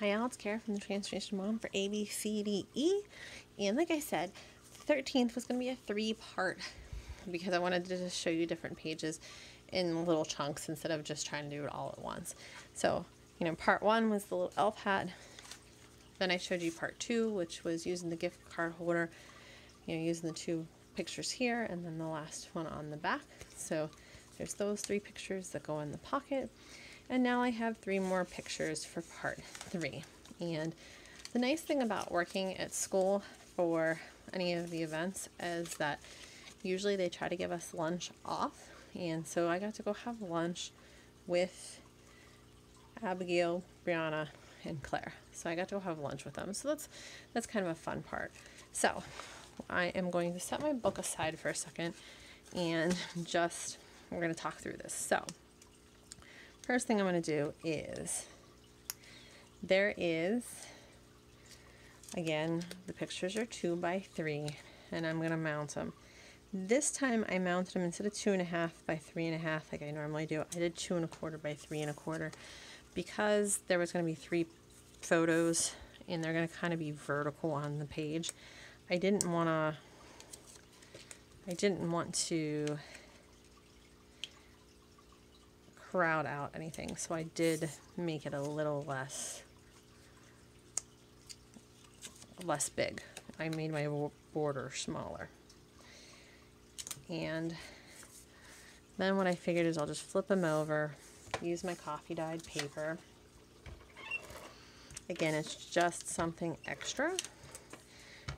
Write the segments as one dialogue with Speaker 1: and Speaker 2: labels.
Speaker 1: Hi all, it's Kara from the Transformation Mom for ABCDE. And like I said, the 13th was going to be a 3-part because I wanted to just show you different pages in little chunks instead of just trying to do it all at once. So, part 1 was the little elf hat. Then I showed you part 2, which was using the gift card holder, using the 2 pictures here and then the last one on the back. So there's those 3 pictures that go in the pocket. And now I have 3 more pictures for part 3. And the nice thing about working at school for any of the events is that usually they try to give us lunch off. And so I got to go have lunch with Abigail, Brianna, and Claire. So I got to go have lunch with them. So that's kind of a fun part. So I am going to set my book aside for a second and we're going to talk through this. So first thing I'm going to do is, there is, again, the pictures are 2 by 3, and I'm going to mount them. This time I mounted them instead of 2.5 by 3.5 like I normally do. I did 2.25 by 3.25 because there was going to be 3 photos and they're going to kind of be vertical on the page. I didn't want to crowd out anything, so I did make it a little less big. I made my border smaller. And then what I figured is I'll just flip them over, use my coffee dyed paper. Again, it's just something extra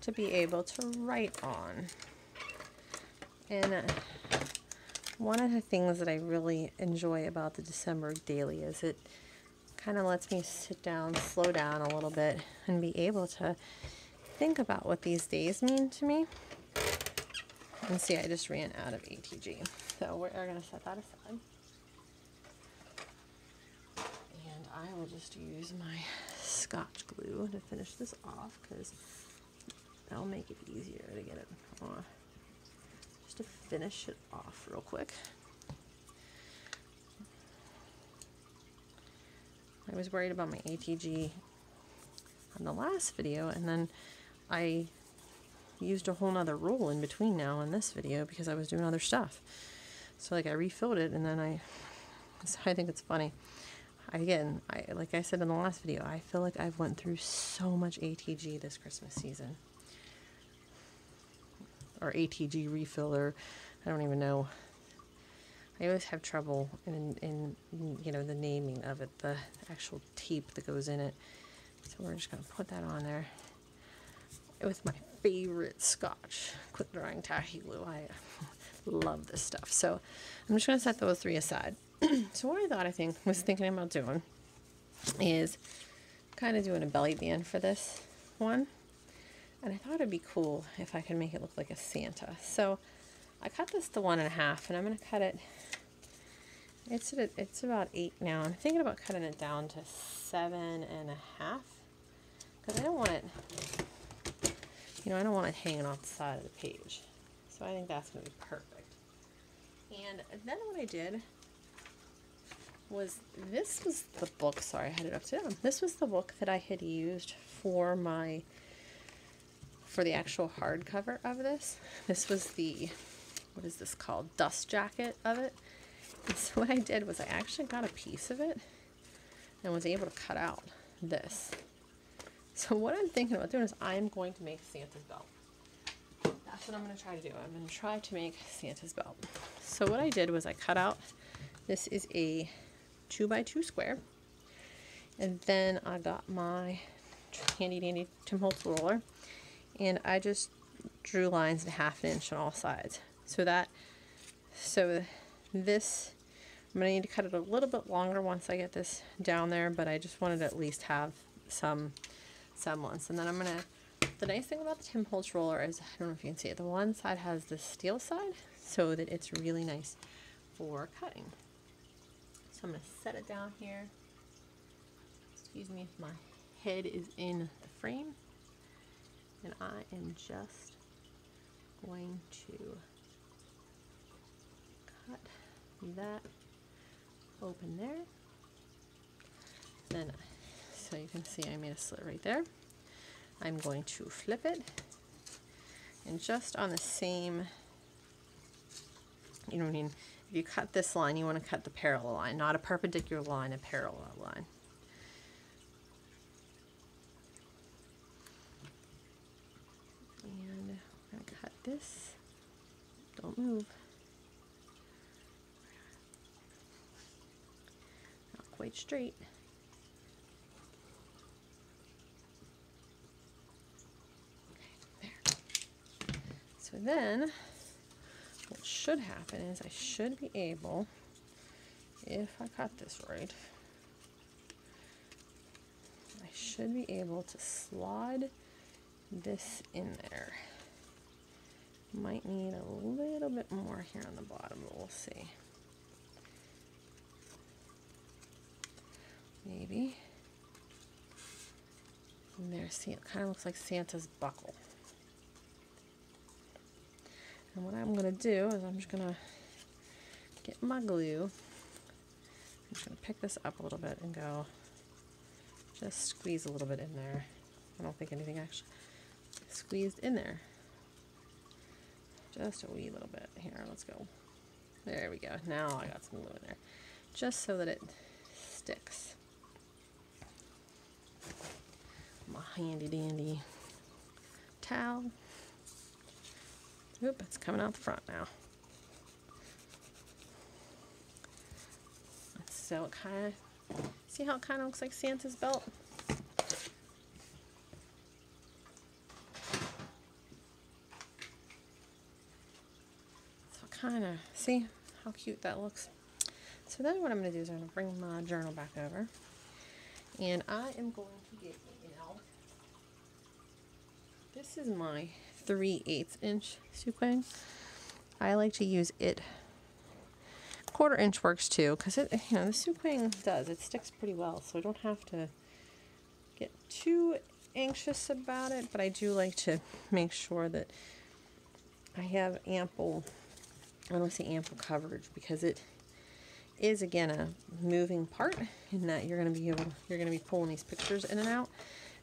Speaker 1: to be able to write on. And one of the things that I really enjoy about the December daily is it kind of lets me sit down, slow down a little bit, and be able to think about what these days mean to me. And see, I just ran out of ATG. So we're going to set that aside. And I will just use my Scotch glue to finish this off because that'll make it easier to get it on. To finish it off real quick. I was worried about my ATG on the last video, and then I used a whole nother roll in between now and this video because I was doing other stuff. So like I refilled it, and then I think it's funny. Like I said in the last video, I feel like I've went through so much ATG this Christmas season. Or ATG refiller, I don't even know. I always have trouble in the naming of it, the actual tape that goes in it. So we're just going to put that on there with my favorite Scotch quick drying tacky glue. I love this stuff. So I'm just going to set those 3 aside. So what I was thinking about doing is kind of doing a belly band for this one. And I thought it'd be cool if I could make it look like a Santa. So I cut this to 1.5, and I'm going to cut it. It's about 8 now. I'm thinking about cutting it down to 7.5 because I don't want it. I don't want it hanging off the side of the page. So I think that's going to be perfect. And then what I did was, this was the book. Sorry, I had it upside down. This was the book that I had used for the actual hardcover of this. This was the, what is this called? Dust jacket of it. And so what I did was I actually got a piece of it and was able to cut out this. So what I'm thinking about doing is I'm going to make Santa's belt. That's what I'm going to try to do. I'm going to try to make Santa's belt. So what I did was I cut out, this is a 2 by 2 square. And then I got my handy dandy Tim Holtz roller. And I just drew lines at 1/2 inch on all sides. So this, I'm going to need to cut it a little bit longer once I get this down there, but I just wanted to at least have some semblance. And then I'm going to, the nice thing about the Tim Holtz roller is, I don't know if you can see it, the one side has the steel side so that it's really nice for cutting. So I'm going to set it down here. Excuse me if my head is in the frame. And I am just going to cut that open there. Then, so So you can see I made a slit right there. I'm going to flip it, and just on the same, you know what I mean, if you cut this line, you want to cut the parallel line, not a perpendicular line, a parallel line. And I'm going to cut this. Don't move. Not quite straight. Okay, there. So then, what should happen is I should be able, if I cut this right, I should be able to slide this in there. Might need a little bit more here on the bottom, but we'll see. Maybe. And there, see, it kind of looks like Santa's buckle. And what I'm going to do is I'm just going to get my glue. I'm just going to pick this up a little bit and go, just squeeze a little bit in there. I don't think anything actually squeezed in there. Just a wee little bit. Here, let's go. There we go. Now I got some glue in there. Just so that it sticks. My handy dandy towel. Oop, it's coming out the front now. So it kind of, see how it kind of looks like Santa's belt? Kind of, see how cute that looks. So then what I'm going to do is I'm going to bring my journal back over, and I am going to get out. This is my 3/8 inch Suquang. I like to use it. 1/4 inch works too, because it, you know, the Suquang does, it sticks pretty well, so I don't have to get too anxious about it, but I do like to make sure that I have ample, I don't want to say ample coverage, because it is, again, a moving part in that you're going to be pulling these pictures in and out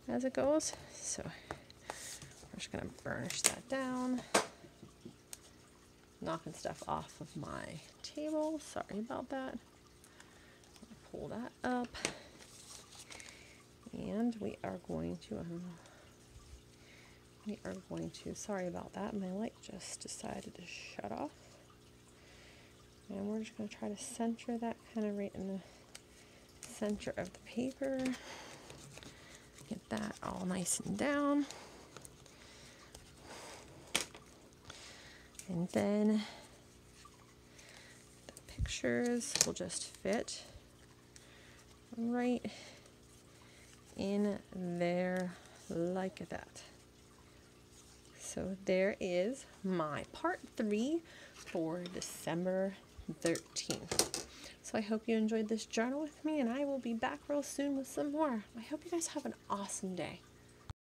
Speaker 1: as it goes. So we're just going to burnish that down, knocking stuff off of my table. Sorry about that. Pull that up, and we are going to, sorry about that, my light just decided to shut off. And we're just going to try to center that kind of right in the center of the paper. Get that all nice and down. And then the pictures will just fit right in there like that. So there is my part 3 for December 13th. So I hope you enjoyed this journal with me, and I will be back real soon with some more. I hope you guys have an awesome day.